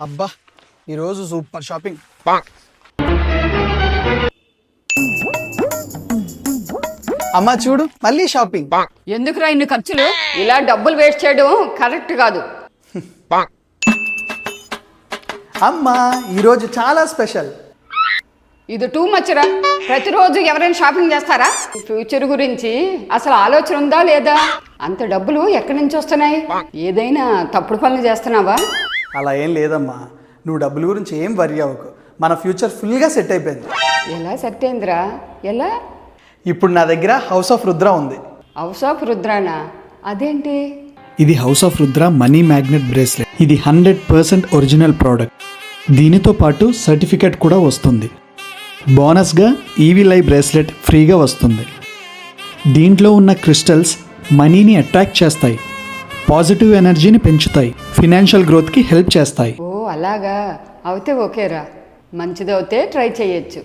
అబ్బా ఈరోజు super shopping. అమ్మా చూడు మళ్ళీ షాపింగ్. ఎందుకురా ఇన్ని ఖర్చులు? ఇలా డబ్బులు వేస్ట్ చేయడం కరెక్ట్ కాదు. అమ్మా ఈరోజు చాలా స్పెషల్. ఇది టూ మచ్ రా. ప్రతిరోజు ఎవరైనా షాపింగ్ చేస్తారా? ఫ్యూచర్ గురించి అసలు ఆలోచన ఉందా లేదా? అంత డబ్బులు ఎక్కడి నుంచి వస్తున్నాయి? ఏదైనా తప్పుడు పనులు చేస్తున్నావా? అలా ఏం లేదమ్మా, నువ్వు డబ్బుల గురించి ఏం వరి అవ్వకు. మన ఫ్యూచర్ ఫుల్గా సెట్ అయిపోయింది. ఎలా సెట్ అయిందిరా? ఎలా? ఇప్పుడు నా దగ్గర హౌస్ ఆఫ్ రుద్ర ఉంది. హౌస్ ఆఫ్ రుద్రానా? అదేంటి? ఇది house of Rudra money magnet bracelet. ఇది 100% ఒరిజినల్ ప్రోడక్ట్. దీనితో పాటు సర్టిఫికేట్ కూడా వస్తుంది. బోనస్గా ఈవీ లైవ్ బ్రేస్లెట్ ఫ్రీగా వస్తుంది. దీంట్లో ఉన్న క్రిస్టల్స్ మనీని అట్రాక్ట్ చేస్తాయి, పాజిటివ్ ఎనర్జీని పెంచుతాయి, ఫినాన్షియల్ గ్రోత్కి హెల్ప్ చేస్తాయి. ఓ అలాగా. అవుతే ఓకేరా, మంచిదవుతే ట్రై చేయొచ్చు.